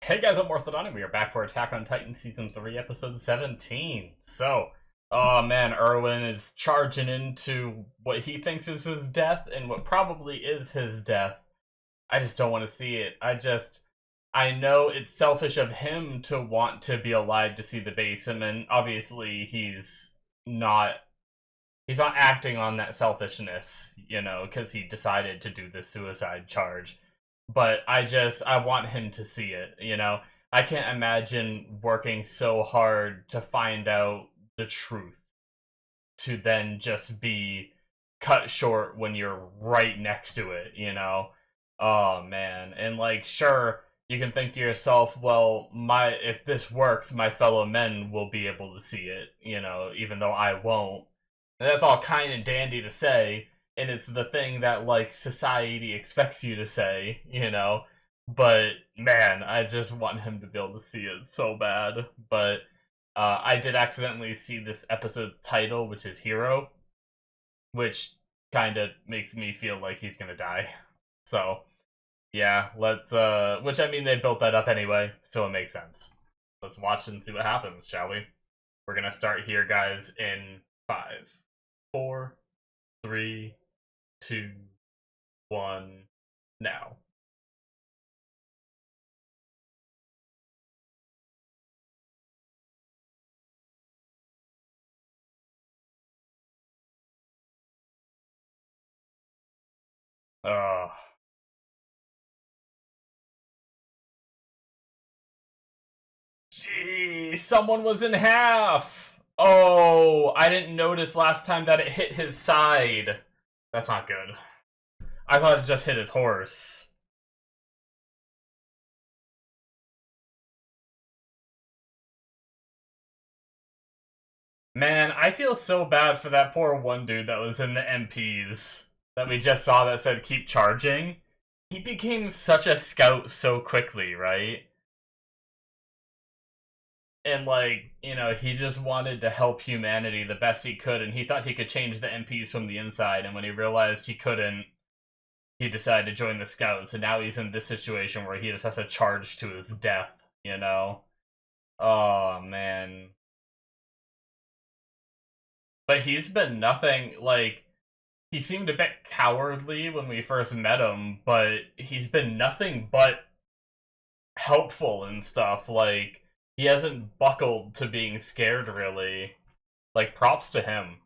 Hey guys, I'm Morthadon, and we are back for Attack on Titan Season 3, Episode 17. So, oh man, Erwin is charging into what he thinks is his death, and what probably is his death. I just don't want to see it. I know it's selfish of him to want to be alive to see the base, and then obviously not, he's not acting on that selfishness, because he decided to do this suicide charge. But I want him to see it. I can't imagine working so hard to find out the truth to then just be cut short when you're right next to it. Oh man. And like, sure, you can think to yourself, well, if this works, my fellow men will be able to see it, even though I won't. And that's all kind and dandy to say, and it's the thing that like society expects you to say. But man, I just want him to be able to see it so bad. But I did accidentally see this episode's title, which is Hero, which kind of makes me feel like he's gonna die. So yeah, let's which I mean they built that up anyway, so it makes sense. Let's watch and see what happens, shall we? We're gonna start here, guys, in 5, 4, 3, 2, 1, now. Oh, gee, someone was in half! Oh, I didn't notice last time that it hit his side. That's not good. I thought it just hit his horse. Man, I feel so bad for that poor one dude that was in the MPs that we just saw that said keep charging. He became such a scout so quickly, right? And he just wanted to help humanity the best he could, and he thought he could change the MPs from the inside, and when he realized he couldn't, he decided to join the scouts, and now he's in this situation where he just has to charge to his death. Oh man. But he's been nothing like he seemed a bit cowardly when we first met him, but he's been nothing but helpful and stuff. Like, he hasn't buckled to being scared, really. Like, props to him.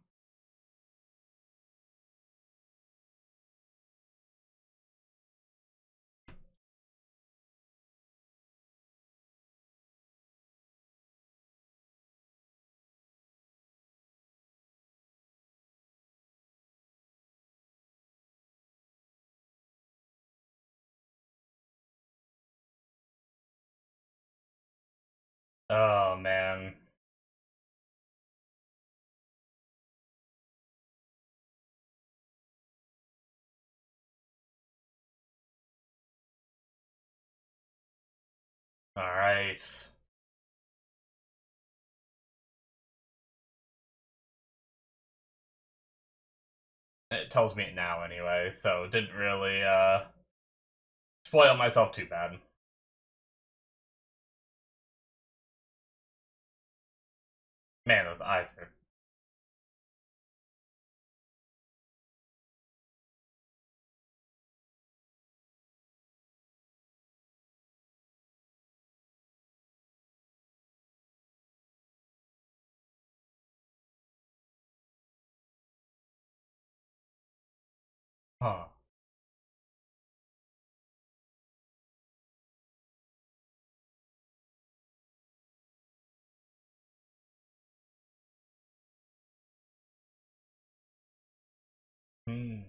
Oh, man. Alright. It tells me it now, anyway, so didn't really, spoil myself too bad. Man, those eyes are... Huh. Hmm.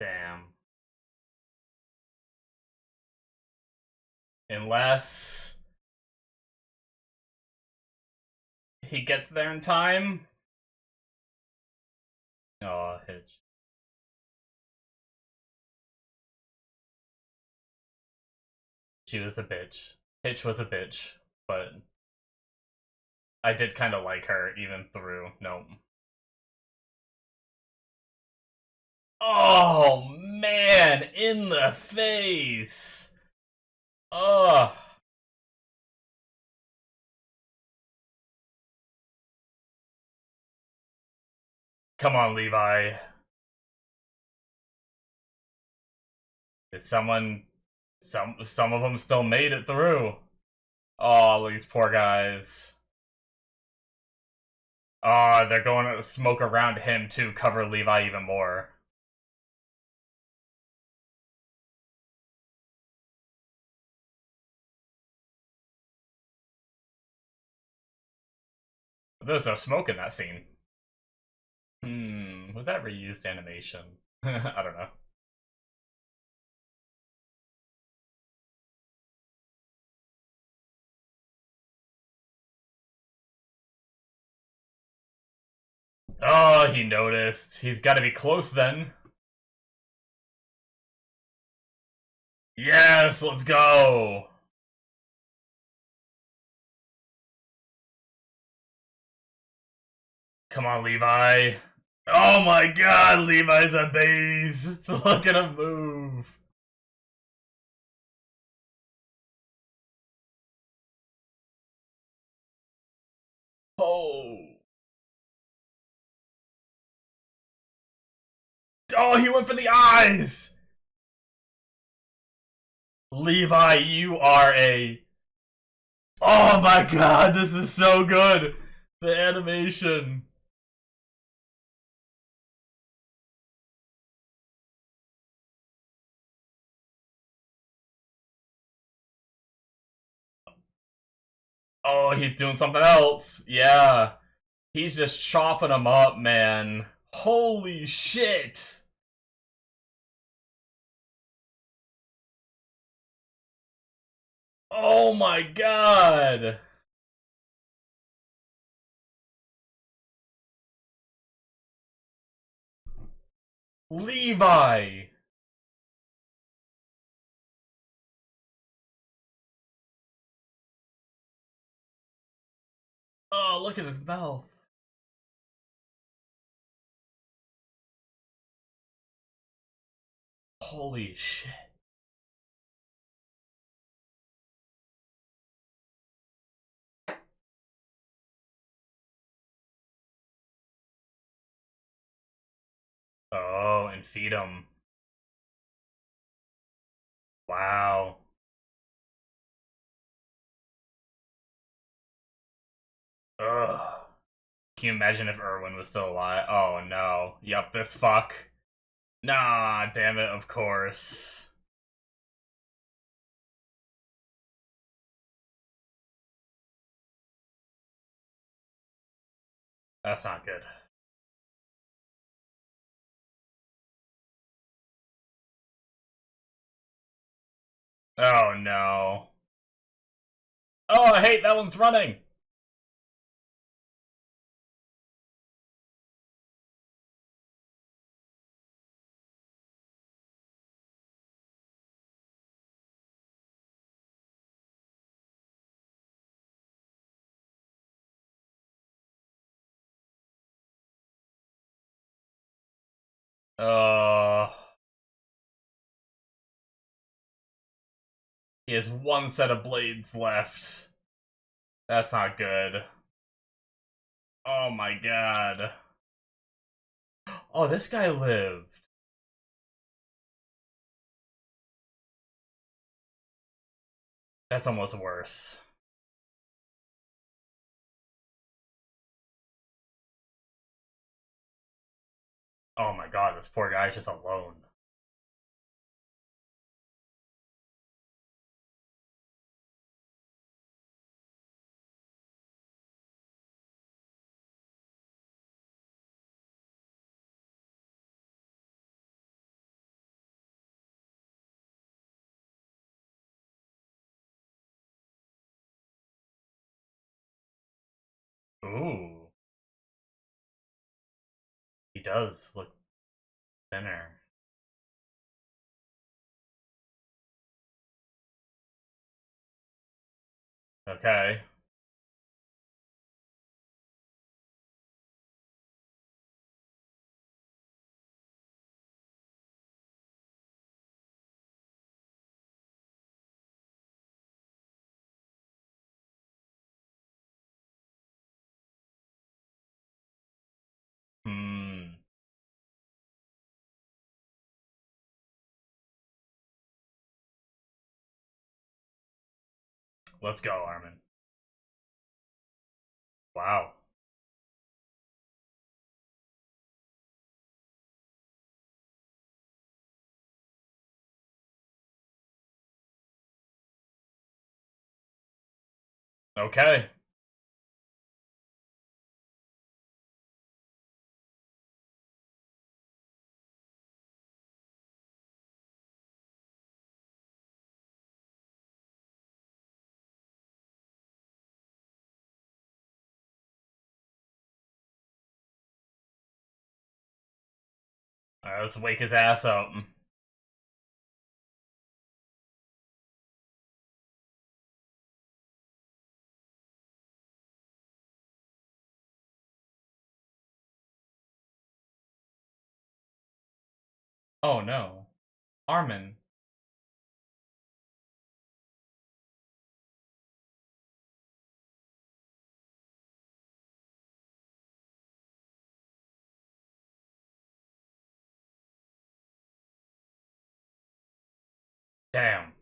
Damn. Unless he gets there in time? Oh, Hitch. She was a bitch. Hitch was a bitch, but I did kind of like her even through. Nope. Oh man, in the face. Oh, come on, Levi. Is someone? Some of them still made it through. Oh, these poor guys. Oh, they're going to smoke around him to cover Levi even more. There's no smoke in that scene. Was that reused animation? I don't know. Oh, he noticed. He's got to be close then. Yes, let's go. Come on, Levi. Oh my god, Levi's a beast. Look at him move. Oh. Oh, he went for the eyes. Levi, you are a... Oh my god, this is so good. The animation. Oh, he's doing something else. Yeah. He's just chopping them up, man. Holy shit. Oh my god. Levi. Oh, look at his mouth. Holy shit. Oh, and feed him. Wow. Ugh. Can you imagine if Erwin was still alive? Oh no. Yup, this fuck. Nah, damn it, of course. That's not good. Oh no. Oh, hey, that one's running! Uh, he has one set of blades left. That's not good. Oh my god. Oh, this guy lived. That's almost worse. Oh my god, this poor guy's just alone. Ooh. He does look thinner. Okay. Hmm. Let's go, Armin. Wow. Okay. Alright, let's wake his ass up. Oh no. Armin. Damn.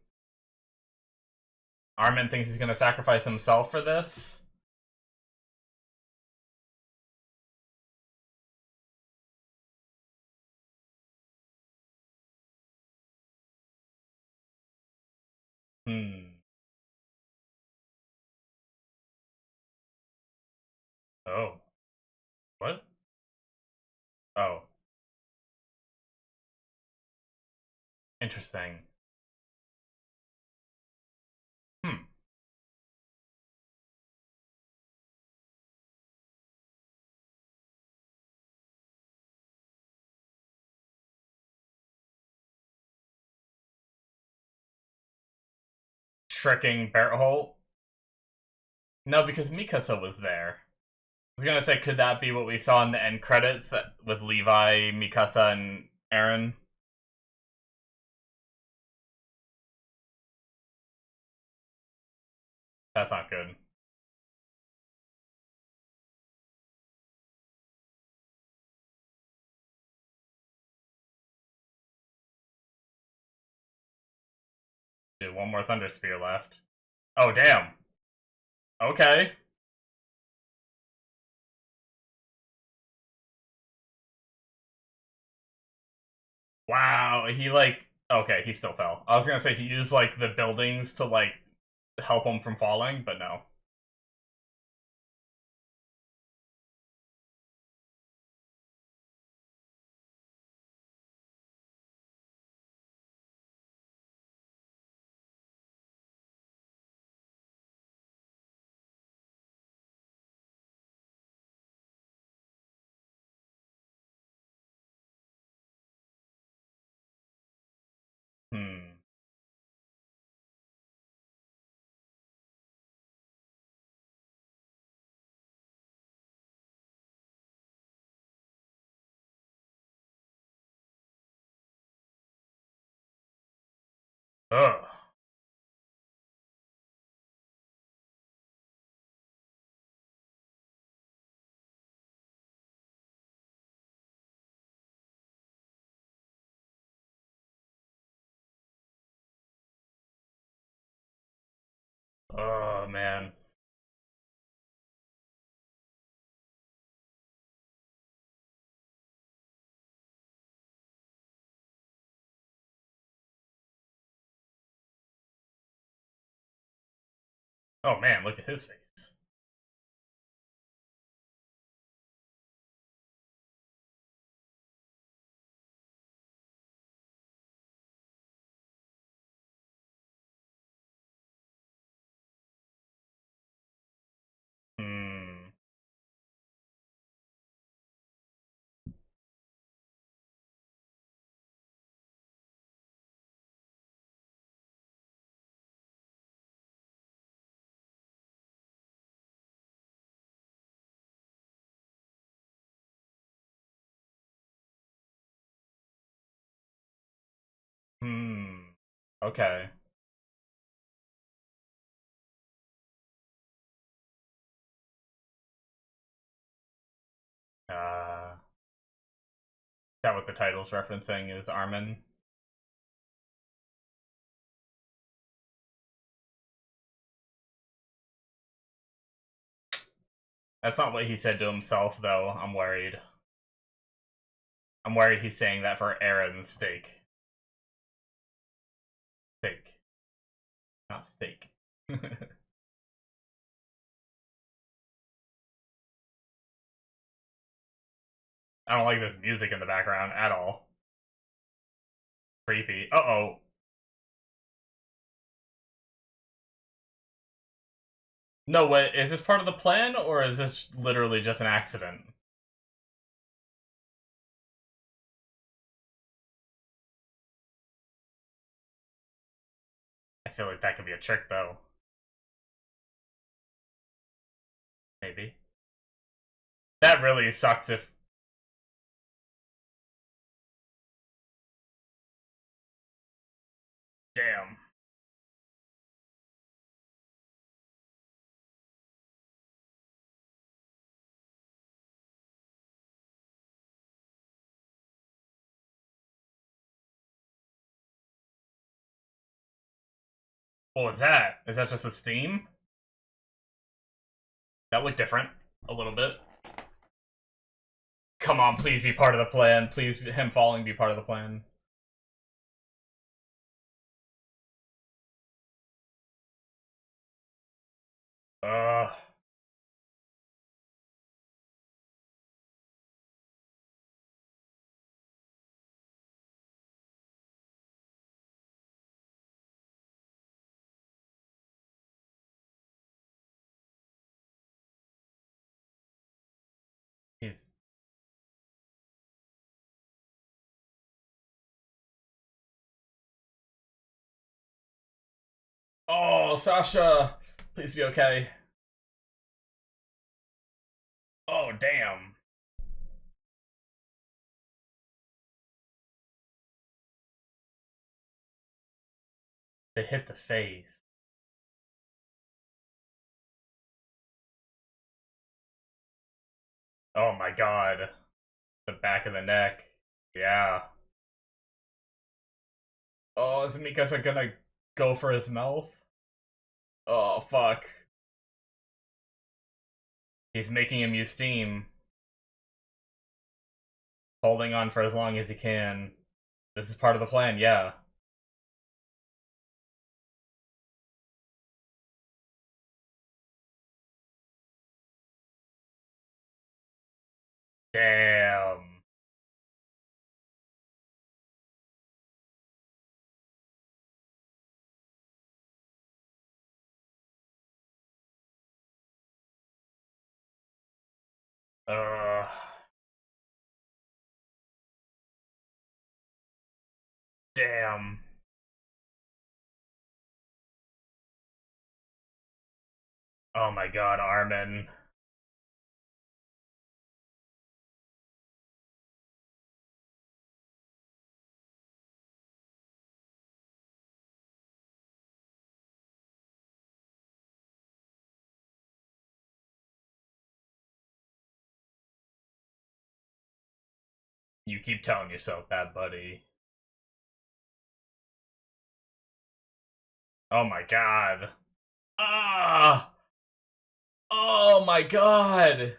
Armin thinks he's gonna sacrifice himself for this? Hmm. Oh. What? Oh. Interesting. Hmm. Tricking Berthold? No, because Mikasa was there. I was gonna say, could that be what we saw in the end credits with Levi, Mikasa, and Eren? That's not good. Dude, one more Thunder Spear left. Oh, damn. Okay. Wow, he like okay, he still fell. I was gonna say he used like the buildings to like help him from falling, but no. Hmm. Ugh. Oh man. Oh man, look at his face. Hmm. Okay. Is that what the title's referencing is Armin? That's not what he said to himself, though. I'm worried. I'm worried he's saying that for Aaron's sake. Steak. Not steak. I don't like this music in the background at all. Creepy. Uh-oh. No, wait, is this part of the plan, or is this literally just an accident? I feel like that could be a trick, though. Maybe. That really sucks if... Damn. What was that? Is that just a steam? That looked different. A little bit. Come on, please be part of the plan. Please, him falling be part of the plan. Ugh. He's... Oh, Sasha! Please be okay. Oh, damn. They hit the face. Oh my god. The back of the neck. Yeah. Oh, is Mikasa gonna go for his mouth? Oh, fuck. He's making him use steam. Holding on for as long as he can. This is part of the plan, yeah. Damn. Uh, damn. Oh my god, Armin. You keep telling yourself that, buddy. Oh my god. Ah! Oh my god!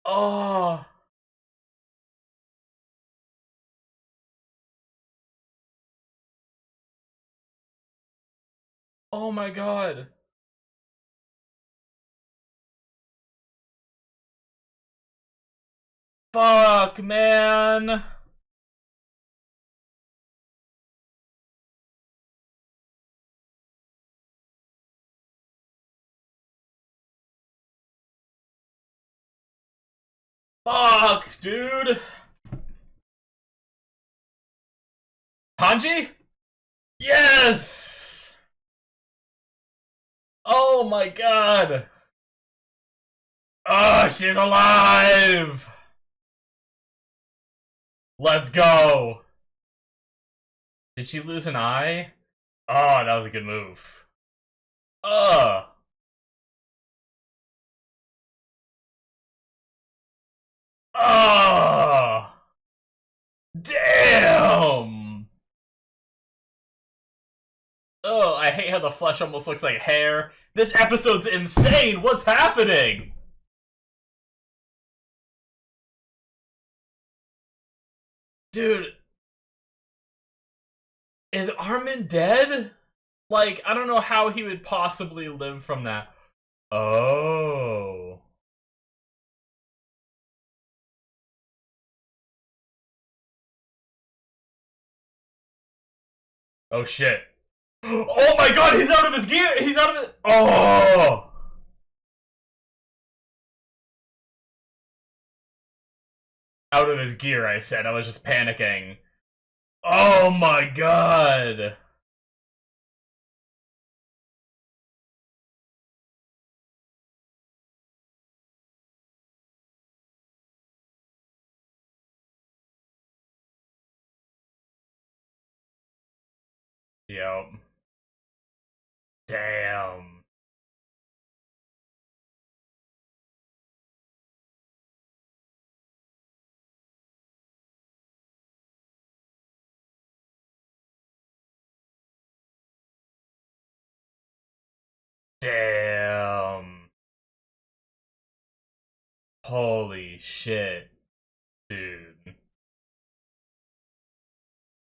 Oh! Oh my god! Fuck, man! Fuck, dude! Hanji? Yes! Oh my god! Oh, she's alive! Let's go! Did she lose an eye? Oh, that was a good move. Ugh! Oh! Damn! Oh, I hate how the flesh almost looks like hair. This episode's insane! What's happening? Dude, is Armin dead? Like, I don't know how he would possibly live from that. Oh. Oh shit. Oh my god, he's out of his gear! He's out of it! Oh! Out of his gear, I said. I was just panicking. Oh my god! Yep. Damn. Damn. Holy shit, dude.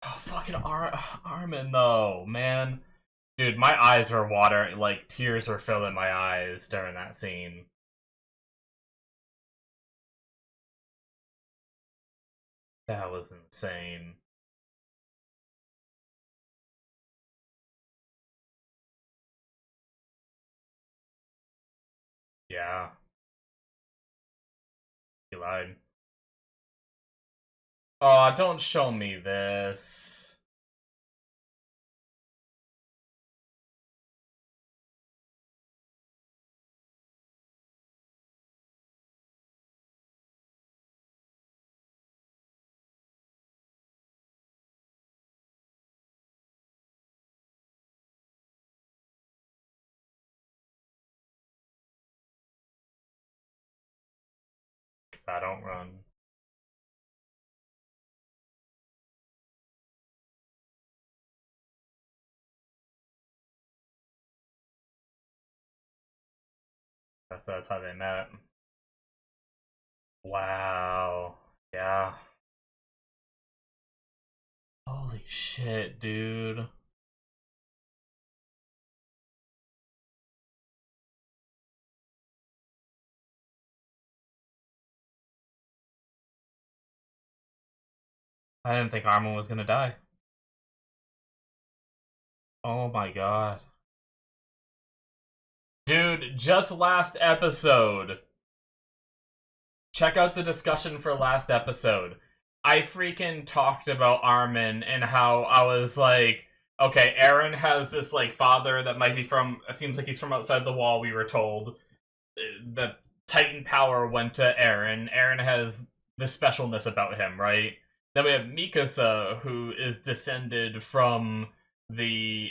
Oh, fucking Armin, though, man. Dude, my eyes were watering, like, tears were filling my eyes during that scene. That was insane. Yeah, he lied. Oh, don't show me this. Because I don't run. That's how they met. Wow. Yeah. Holy shit, dude. I didn't think Armin was gonna die. Oh my god. Dude, just last episode. Check out the discussion for last episode. I freaking talked about Armin and how I was like, okay, Eren has this like father that might be from, it seems like he's from outside the wall, we were told. The Titan power went to Eren. Eren has the specialness about him, right? Then we have Mikasa, who is descended from the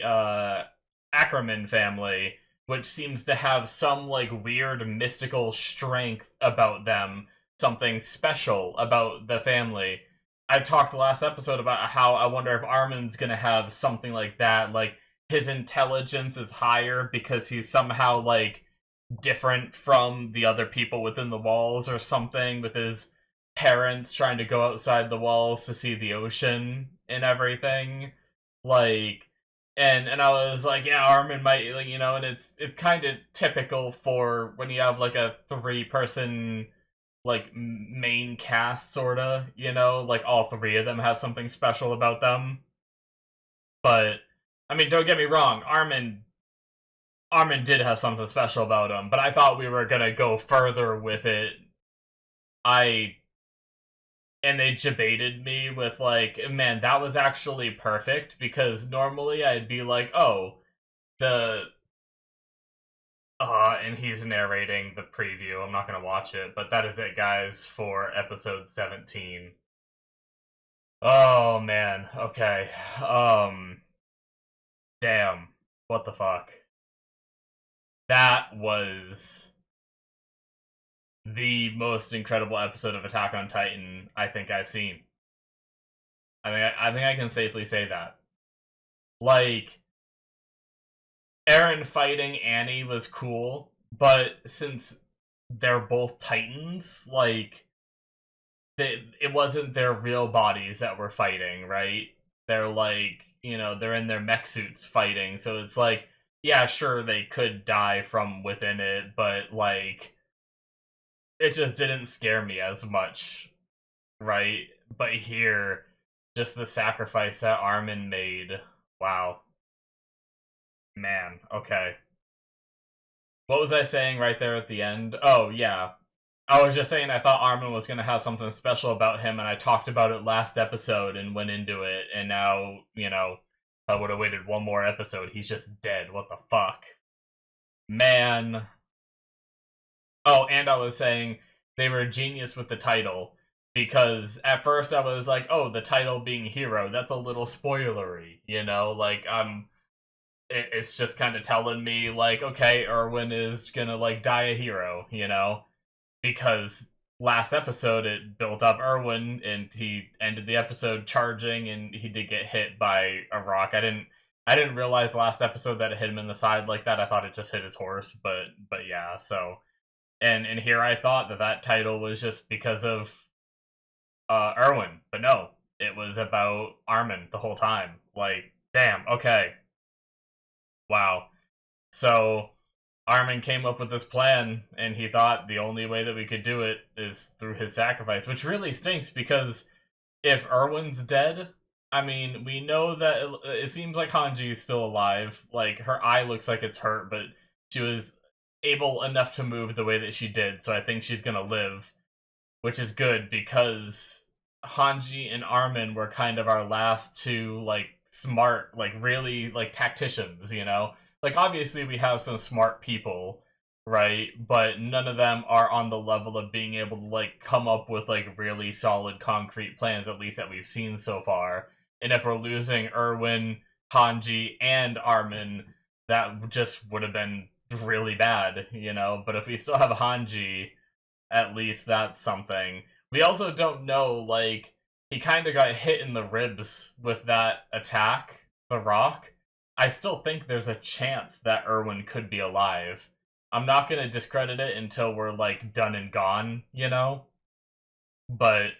Ackerman family, which seems to have some like weird mystical strength about them, something special about the family. I talked last episode about how I wonder if Armin's gonna have something like that, like his intelligence is higher because he's somehow like different from the other people within the walls or something, with his parents trying to go outside the walls to see the ocean and everything. Like, and I was like, yeah, Armin might, like, and it's kind of typical for when you have like a three-person like main cast, sorta, like all three of them have something special about them. But I mean, don't get me wrong, Armin did have something special about him, but I thought we were gonna go further with it. I and they debated me with like, man, that was actually perfect, because normally I'd be like, oh, the and he's narrating the preview. I'm not gonna watch it, but that is it, guys, for episode 17. Oh man. Okay. Damn. What the fuck? That was the most incredible episode of Attack on Titan I think I've seen. I think I can safely say that. Like, Eren fighting Annie was cool, but since they're both Titans, like it wasn't their real bodies that were fighting, right? They're like, they're in their mech suits fighting, so it's like, yeah, sure, they could die from within it, but like, it just didn't scare me as much, right? But here, just the sacrifice that Armin made, wow, man, okay. What was I saying right there at the end? Oh, yeah. I was just saying I thought Armin was going to have something special about him, and I talked about it last episode and went into it, and now, I would have waited one more episode. He's just dead. What the fuck? Man. Oh, and I was saying they were genius with the title, because at first I was like, oh, the title being Hero, that's a little spoilery, Like, it's just kind of telling me, like, okay, Erwin is gonna, like, die a hero, because last episode it built up Erwin and he ended the episode charging and he did get hit by a rock. I didn't realize last episode that it hit him in the side like that. I thought it just hit his horse, but yeah. So and here I thought that title was just because of Erwin, but no, it was about Armin the whole time. Like, damn, okay, wow. So Armin came up with this plan, and he thought the only way that we could do it is through his sacrifice, which really stinks because if Erwin's dead, I mean, we know that it seems like Hanji is still alive. Like, her eye looks like it's hurt, but she was able enough to move the way that she did, so I think she's gonna live, which is good because Hanji and Armin were kind of our last two, like, smart, like, really, like, tacticians, Like, obviously, we have some smart people, right? But none of them are on the level of being able to, like, come up with, like, really solid, concrete plans, at least that we've seen so far. And if we're losing Erwin, Hanji, and Armin, that just would have been really bad, But if we still have Hanji, at least that's something. We also don't know, like, he kind of got hit in the ribs with that attack, the rock. I still think there's a chance that Erwin could be alive. I'm not gonna discredit it until we're, like, done and gone, But,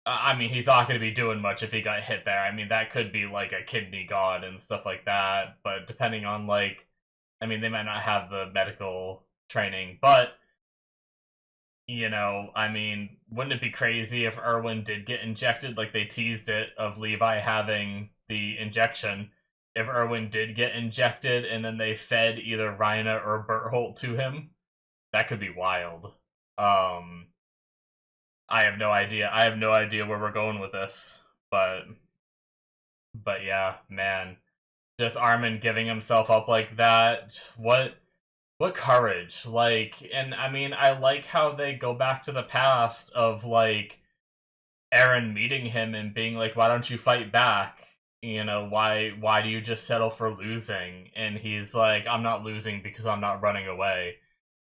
I mean, he's not gonna be doing much if he got hit there. I mean, that could be, like, a kidney god and stuff like that, but depending on, like, I mean, they might not have the medical training, but I mean, wouldn't it be crazy if Erwin did get injected, like they teased it, of Levi having the injection? If Erwin did get injected and then they fed either Rhina or Bertholt to him, that could be wild. I have no idea. I have no idea where we're going with this, but yeah, man, just Armin giving himself up like that. What courage, like, and I mean, I like how they go back to the past of, like, Eren meeting him and being like, why don't you fight back? Why do you just settle for losing? And he's like, I'm not losing because I'm not running away.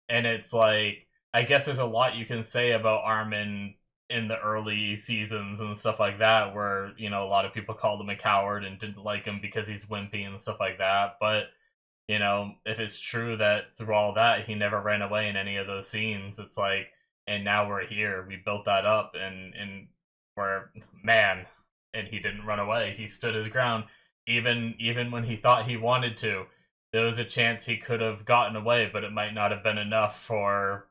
And it's like, I guess there's a lot you can say about Armin in the early seasons and stuff like that, where, a lot of people called him a coward and didn't like him because he's wimpy and stuff like that, but if it's true that through all that he never ran away in any of those scenes, it's like, and now we're here, we built that up, and we're, man, and he didn't run away. He stood his ground, even when he thought he wanted to. There was a chance he could have gotten away, but it might not have been enough for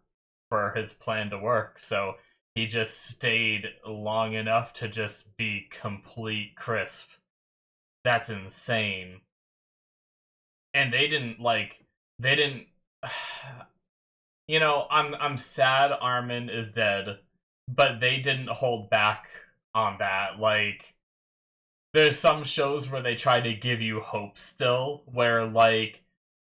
his plan to work. So he just stayed long enough to just be complete crisp. That's insane. And they didn't I'm sad Armin is dead, but they didn't hold back on that. Like, there's some shows where they try to give you hope still, where, like,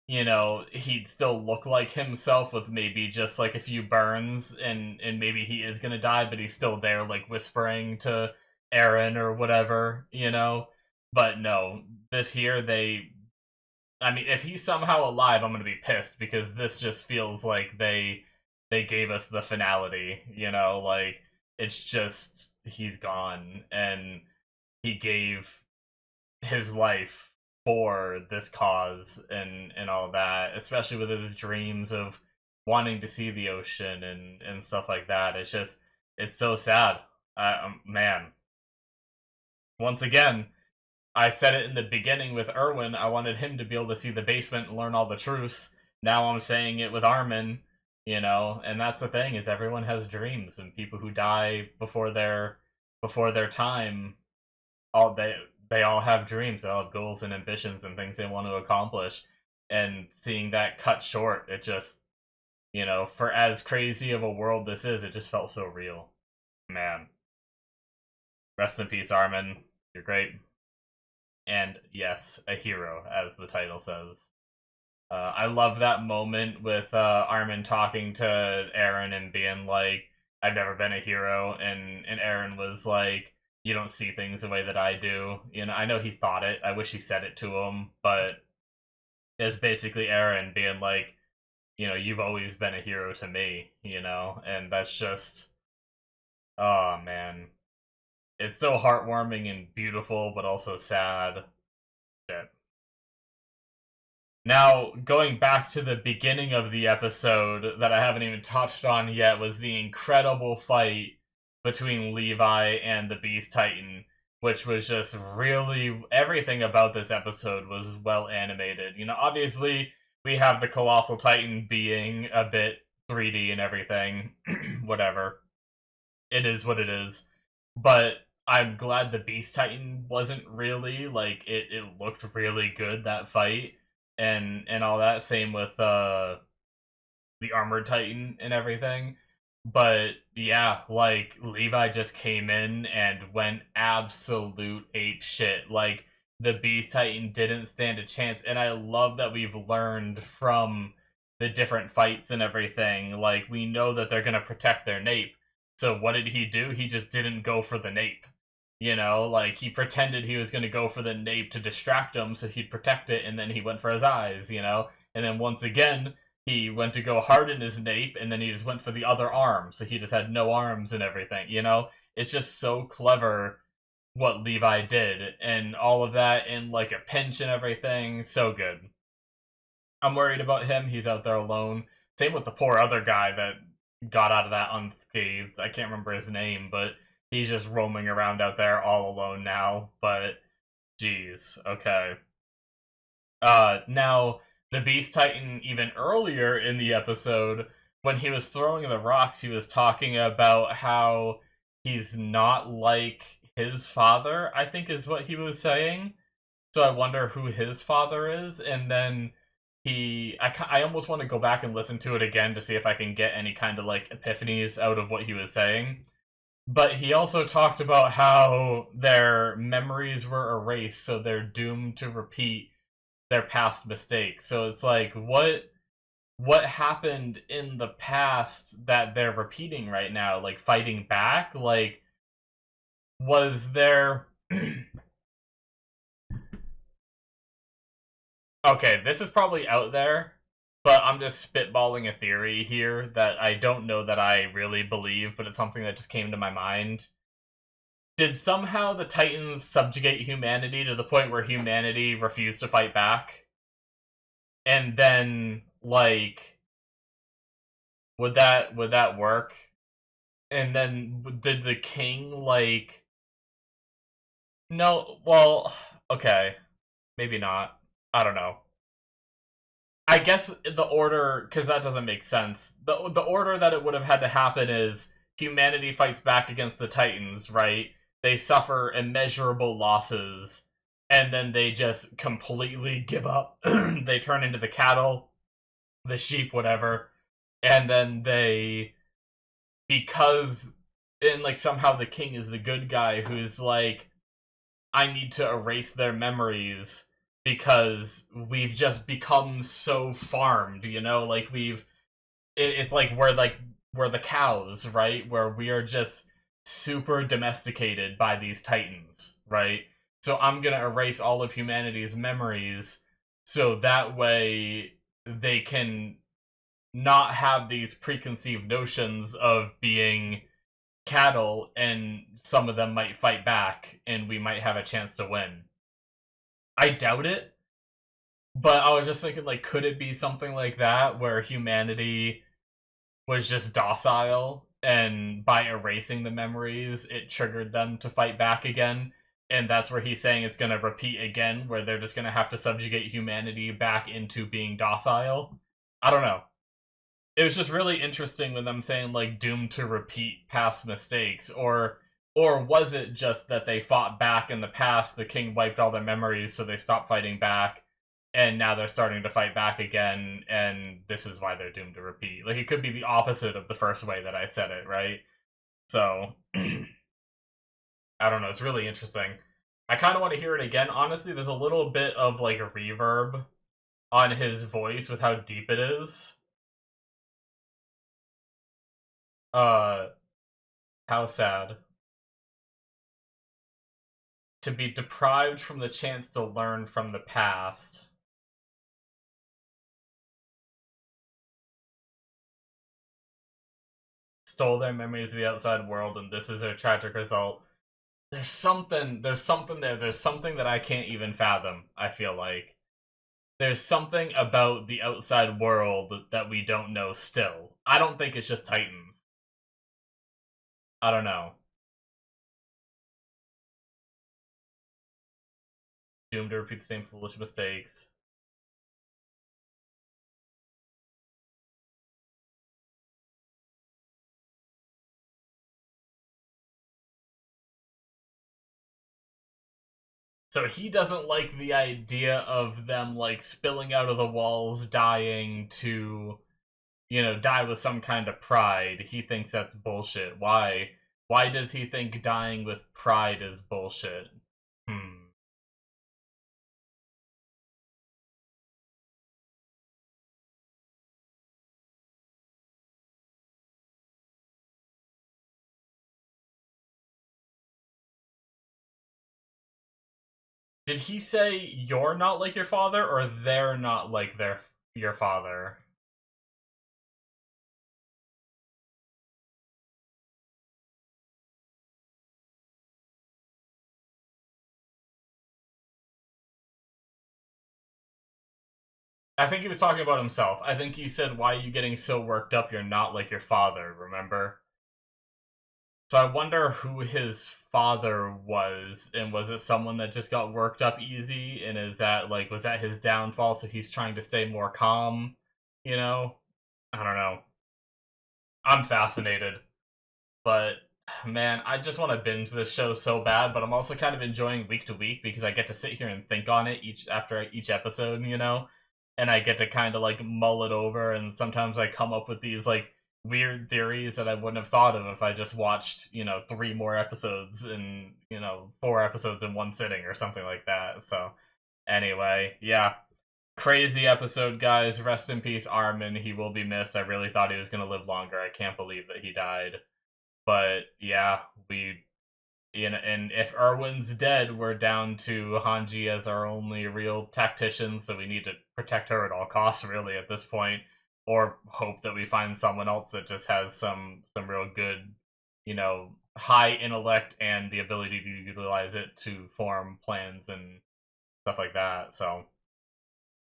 he'd still look like himself with maybe just, like, a few burns, and maybe he is gonna die, but he's still there, like, whispering to Aaron or whatever, you know? But no, this here, I mean, if he's somehow alive, I'm gonna be pissed because this just feels like they gave us the finality, you know? Like, it's just, he's gone, and he gave his life for this cause and all that, especially with his dreams of wanting to see the ocean and stuff like that. It's just, it's so sad. Man, once again, I said it in the beginning with Erwin. I wanted him to be able to see the basement and learn all the truths. Now I'm saying it with Armin, you know, and that's the thing, is everyone has dreams, and people who die before their time, all they all have dreams, they all have goals and ambitions and things they want to accomplish. And seeing that cut short, it just, you know, for as crazy of a world this is, it just felt so real. Man. Rest in peace, Armin. You're great. And yes, a hero, as the title says. I love that moment with Armin talking to Aaron and being like, "I've never been a hero," and Aaron was like, "You don't see things the way that I do." You know, I know he thought it. I wish he said it to him, but it's basically Aaron being like, you know, "You've always been a hero to me," you know, and that's just, oh man, it's so heartwarming and beautiful, but also sad. Shit. Now, going back to the beginning of the episode that I haven't even touched on yet, was the incredible fight between Levi and the Beast Titan, which was just really, everything about this episode was well animated. You know, obviously, we have the Colossal Titan being a bit 3D and everything, whatever. It is what it is. But I'm glad the Beast Titan wasn't really, like, it looked really good, that fight and all that. Same with the Armored Titan and everything. But yeah, like, Levi just came in and went absolute ape shit. Like, the Beast Titan didn't stand a chance, and I love that we've learned from the different fights and everything. Like, we know that they're gonna protect their nape. So what did he do? He just didn't go for the nape. You know, like, he pretended he was gonna go for the nape to distract him so he'd protect it, and then he went for his eyes, you know? And then once again, he went to go hard in his nape, and then he just went for the other arm, so he just had no arms and everything, you know? It's just so clever what Levi did, and all of that in, like, a pinch and everything. So good. I'm worried about him. He's out there alone. Same with the poor other guy that got out of that unscathed. I can't remember his name, but he's just roaming around out there all alone now. But, geez, okay. Now, the Beast Titan, even earlier in the episode, when he was throwing the rocks, he was talking about how he's not like his father, I think is what he was saying. So I wonder who his father is, and then I almost want to go back and listen to it again to see if I can get any kind of, like, epiphanies out of what he was saying. But he also talked about how their memories were erased, so they're doomed to repeat their past mistakes. So it's like, what happened in the past that they're repeating right now? Like, fighting back? Like, was there... Okay, this is probably out there, but I'm just spitballing a theory here that I don't know that I really believe, but it's something that just came to my mind. Did somehow the Titans subjugate humanity to the point where humanity refused to fight back? And then, like, would that work? And then did the king, like... No, well, okay, maybe not. I don't know. I guess the order, because that doesn't make sense. The order that it would have had to happen is humanity fights back against the Titans, right? They suffer immeasurable losses, and then they just completely give up. They turn into the cattle, the sheep, whatever, and then because, and like somehow the king is the good guy who's like, I need to erase their memories because we've just become so farmed, you know? Like, it's like we're the cows, right? Where we are just super domesticated by these titans, right? So I'm gonna erase all of humanity's memories so that way they can not have these preconceived notions of being cattle, and some of them might fight back and we might have a chance to win. I doubt it, but I was just thinking, like, could it be something like that where humanity was just docile, and by erasing the memories, it triggered them to fight back again? And that's where he's saying it's going to repeat again, where they're just going to have to subjugate humanity back into being docile. I don't know. It was just really interesting with them saying, like, doomed to repeat past mistakes, or was it just that they fought back in the past, the king wiped all their memories so they stopped fighting back, and now they're starting to fight back again, and this is why they're doomed to repeat. Like, it could be the opposite of the first way that I said it, right? So, I don't know, it's really interesting. I kind of want to hear it again. Honestly, there's a little bit of, like, a reverb on his voice with how deep it is. How sad. To be deprived from the chance to learn from the past. Stole their memories of the outside world, and this is their tragic result. There's something there. There's something that I can't even fathom, I feel like. There's something about the outside world that we don't know still. I don't think it's just Titans. I don't know. Doomed to repeat the same foolish mistakes. So he doesn't like the idea of them, like, spilling out of the walls, dying to, you know, die with some kind of pride. He thinks that's bullshit. Why? Why does he think dying with pride is bullshit? Hmm. Did he say you're not like your father, or they're not like your father? I think he was talking about himself. I think he said, "Why are you getting so worked up? You're not like your father." Remember? So I wonder who his father was, and was it someone that just got worked up easy, and is that, like, was that his downfall, so he's trying to stay more calm, you know? I don't know. I'm fascinated, but man, I just want to binge this show so bad, but I'm also kind of enjoying week to week because I get to sit here and think on it after each episode, you know? And I get to kind of, like, mull it over, and sometimes I come up with these, like, weird theories that I wouldn't have thought of if I just watched, you know, 3 more episodes and, you know, 4 episodes in one sitting or something like that. So, anyway, yeah. Crazy episode, guys. Rest in peace, Armin. He will be missed. I really thought he was going to live longer. I can't believe that he died. But, yeah, and if Erwin's dead, we're down to Hanji as our only real tactician, so we need to protect her at all costs, really, at this point. Or hope that we find someone else that just has some real good, you know, high intellect and the ability to utilize it to form plans and stuff like that. So,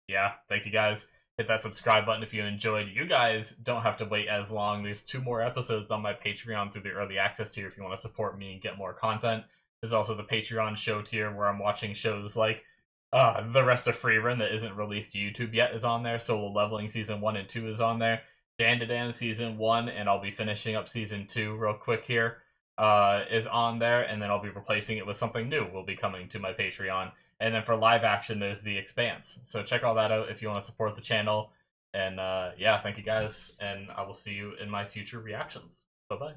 yeah, thank you guys. Hit that subscribe button if you enjoyed. You guys don't have to wait as long. There's 2 more episodes on my Patreon through the early access tier if you want to support me and get more content. There's also the Patreon show tier where I'm watching shows like the rest of Freerun that isn't released to YouTube yet is on there. Solo Leveling Season 1 and 2 is on there. Dan Season 1, and I'll be finishing up Season 2 real quick here, is on there, and then I'll be replacing it with something new will be coming to my Patreon. And then for live action, there's The Expanse. So check all that out if you want to support the channel. And yeah, thank you guys, and I will see you in my future reactions. Bye-bye.